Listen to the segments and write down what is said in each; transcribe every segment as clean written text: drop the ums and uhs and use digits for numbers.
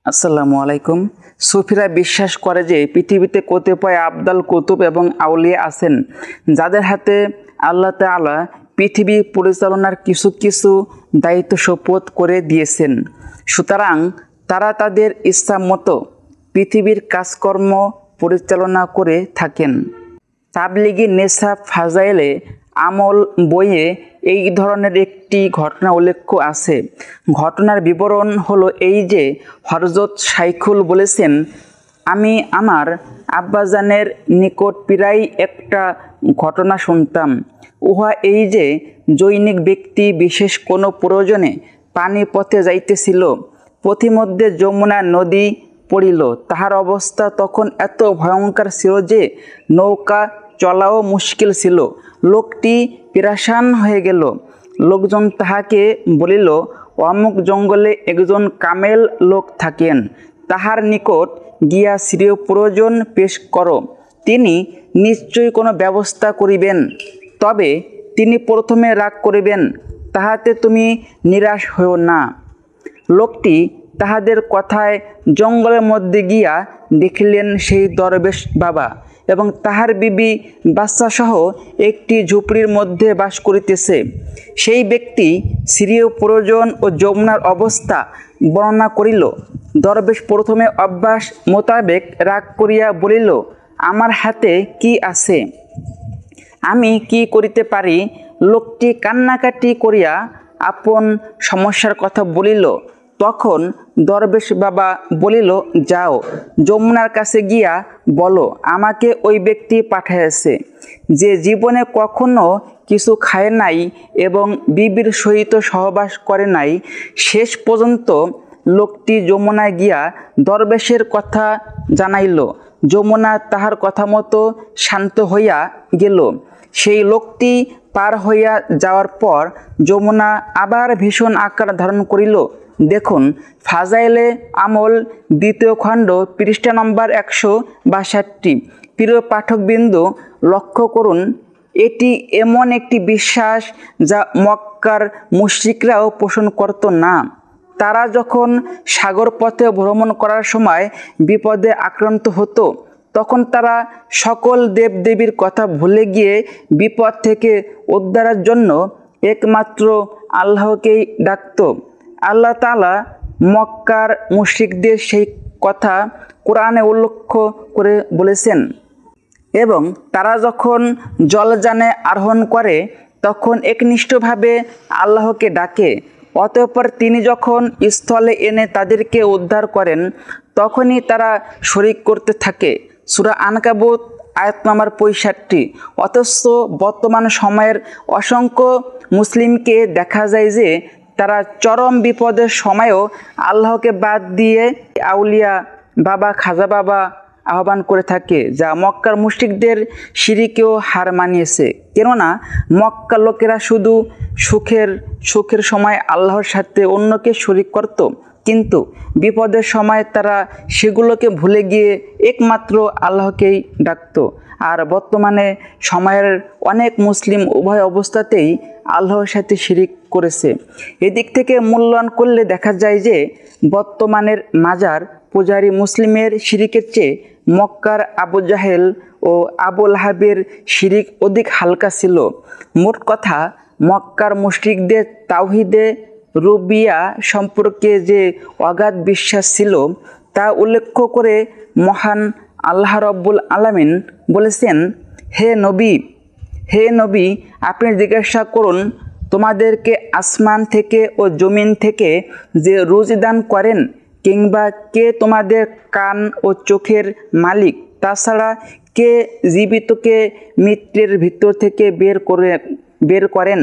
আসসালামু আলাইকুম। সুফিরা বিশ্বাস করে যে পৃথিবীতে কতিপয় আবদাল কুতুব এবং আউলিয়া আছেন যাদের হাতে আল্লাহ তাআলা পৃথিবী পরিচালনার কিছু কিছু দায়িত্ব শপথ করে দিয়েছেন। সুতরাং তারা তাদের ইচ্ছা মতো পৃথিবীর কাজকর্ম পরিচালনা করে থাকেন। তাবলিগি নেশা ফাজাইলে আমল বইয়ে এই ধরনের একটি ঘটনা উল্লেখ আছে। ঘটনার বিবরণ হলো এই যে হযরত শাইখুল বলেছেন, আমি আমার আব্বাজানের নিকট প্রায় একটা ঘটনা শুনতাম। উহা এই যে জৈনিক ব্যক্তি বিশেষ কোনো প্রয়োজনে পানি পথে যাইতেছিল, পথিমধ্যে যমুনা নদী পড়িল। তাহার অবস্থা তখন এত ভয়ঙ্কর ছিল যে নৌকা চলাও মুশকিল ছিল। লোকটি পেরেশান হয়ে গেল। লোকজন তাহাকে বলিল, অমুক জঙ্গলে একজন কামেল লোক থাকেন, তাহার নিকট গিয়া শ্রেয় প্রয়োজন পেশ করো, তিনি নিশ্চয়ই কোনো ব্যবস্থা করিবেন। তবে তিনি প্রথমে রাগ করিবেন, তাহাতে তুমি নিরাশ হইও না। লোকটি তাহাদের কথায় জঙ্গলের মধ্যে গিয়া দেখিলেন সেই দরবেশ বাবা এবং তাহার বিবি বাচ্চাসহ একটি ঝুপড়ির মধ্যে বাস করিতেছে। সেই ব্যক্তি শ্রেয় প্রয়োজন ও যমুনার অবস্থা বর্ণনা করিল। দরবেশ প্রথমে অভ্যাস মোতাবেক রাগ করিয়া বলিল, আমার হাতে কি আছে, আমি কি করিতে পারি। লোকটি কান্নাকাটি করিয়া আপন সমস্যার কথা বলিল। তখন দরবেশ বাবা বলিল, যাও যমুনার কাছে গিয়া বলো, আমাকে ওই ব্যক্তি পাঠাইয়াছে, যে জীবনে কখনো কিছু খায় নাই এবং বিবির সহিত সহবাস করে নাই। শেষ পর্যন্ত লোকটি যমুনায় গিয়া দরবেশের কথা জানাইল। যমুনা তাহার কথা মতো শান্ত হইয়া গেল। সেই লোকটি পার হইয়া যাওয়ার পর যমুনা আবার ভীষণ আকার ধারণ করিল। দেখুন ফাজাইলে আমল 2য় খণ্ড পৃষ্ঠা নম্বর 162। প্রিয় পাঠকবৃন্দ, লক্ষ্য করুন, এটি এমন একটি বিশ্বাস যা মক্কার মুশরিকরাও পোষণ করত না। তারা যখন সাগর পথে ভ্রমণ করার সময় বিপদে আক্রান্ত হতো, তখন তারা সকল দেবদেবীর কথা ভুলে গিয়ে বিপদ থেকে উদ্ধারের জন্য একমাত্র আল্লাহকেই ডাকত। আল্লাহ তাআলা মক্কার মুশরিকদের সেই কথা কোরআনে উল্লেখ করে বলেছেন। এবং তারা যখন জলযানে আরোহণ করে তখন একনিষ্ঠভাবে আল্লাহকে ডাকে। অতঃপর তিনি যখন স্থলে এনে তাদেরকে উদ্ধার করেন, তখনই তারা শরিক করতে থাকে। সূরা আনকাবুত আয়াত নম্বর 65। অথচ বর্তমান সময়ের অসংখ্য মুসলিমকে দেখা যায় যে তারা চরম বিপদের সময়ও আল্লাহকে বাদ দিয়ে আউলিয়া বাবা, খাজা বাবা আহ্বান করে থাকে, যা মক্কার মুশরিকদের শিরকেও হার মানিয়েছে। কেননা মক্কার লোকেরা শুধু সুখের সময় আল্লাহর সাথে অন্যকে শরিক করত, কিন্তু বিপদের সময় তারা সেগুলোকে ভুলে গিয়ে একমাত্র আল্লাহকেই ডাকত। আর বর্তমানে সময়ের অনেক মুসলিম উভয় অবস্থাতেই আল্লাহর সাথে শিরিক করেছে। এদিক থেকে মূল্যায়ন করলে দেখা যায় যে বর্তমানের মাজার পূজারী মুসলিমের শিরিকের চেয়ে মক্কার আবু জাহেল ও আবু লাহাবের শিরিক অধিক হালকা ছিল। মোট কথা, মক্কার মুশরিকদের তাওহীদে রুবিয়া সম্পর্কে যে অগাধ বিশ্বাস ছিল তা উল্লেখ করে মহান আল্লাহ রব্বুল আলামিন বলেছেন, হে নবী, আপনি জিজ্ঞাসা করুন তোমাদেরকে আসমান থেকে ও জমিন থেকে যে রুজি দান করেন, কিংবা কে তোমাদের কান ও চোখের মালিক, তাছাড়া কে জীবিতকে মৃত্যুর ভিতর থেকে বের করেন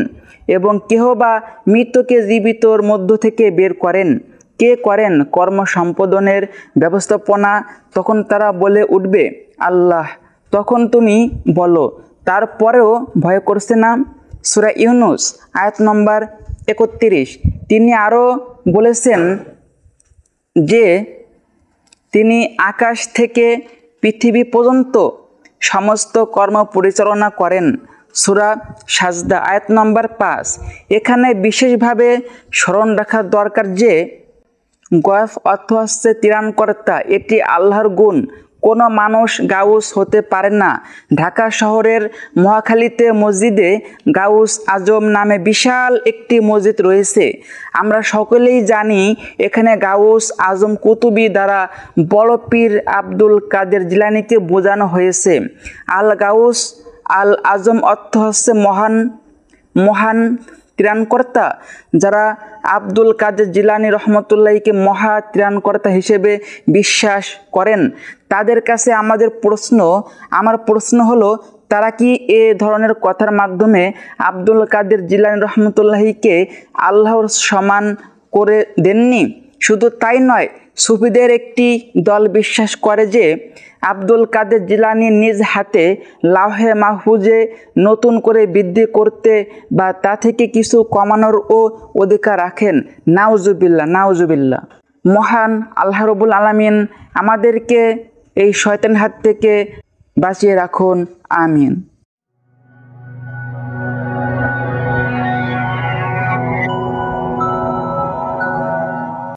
এবং কেহ বা মৃতকে জীবিতর মধ্য থেকে বের করেন, কে করেন কর্ম সম্পাদনের ব্যবস্থাপনা। তখন তারা বলে উঠবে, আল্লাহ। তখন তুমি বলো, তারপরেও ভয় করছে না? সূরা ইউনূস আয়াত নম্বর 31। তিনি আরও বলেছেন যে তিনি আকাশ থেকে পৃথিবী পর্যন্ত সমস্ত কর্ম পরিচালনা করেন। সূরা সাজদা আয়াত নম্বর 5। এখানে বিশেষভাবে স্মরণ রাখা দরকার যে গয়ফ অর্থ হচ্ছে ত্রাণকর্তা, এটি আল্লাহর গুণ। কোনো মানুষ গাউস হতে পারে না। ঢাকা শহরের মহাখালীতে মসজিদে গাউস আজম নামে বিশাল একটি মসজিদ রয়েছে। আমরা সকলেই জানি এখানে গাউস আজম কুতুবী দ্বারা বড় পীর আব্দুল কাদের জিলানীকে বোঝানো হয়েছে। আল গাউস আল আজম অর্থ হচ্ছে মহান ত্রাণকর্তা। যারা আব্দুল কাদের জিলানী রহমতুল্লাহকে মহা ত্রাণকর্তা হিসেবে বিশ্বাস করেন, তাদের কাছে আমার প্রশ্ন হলো, তারা কি এ ধরনের কথার মাধ্যমে আব্দুল কাদের জিলানী রহমতুল্লাহকে আল্লাহর সমান করে দেননি? শুধু তাই নয়, সুফিদের একটি দল বিশ্বাস করে যে আব্দুল কাদের জিলানী নিজ হাতে লাওহে মাহফুজে নতুন করে বৃদ্ধি করতে বা তা থেকে কিছু কমানোরও অধিকার রাখেন। নাউজুবিল্লাহ। মহান আল্লাহ রাব্বুল আলামিন আমাদেরকে এই শয়তানের হাত থেকে বাঁচিয়ে রাখুন। আমিন।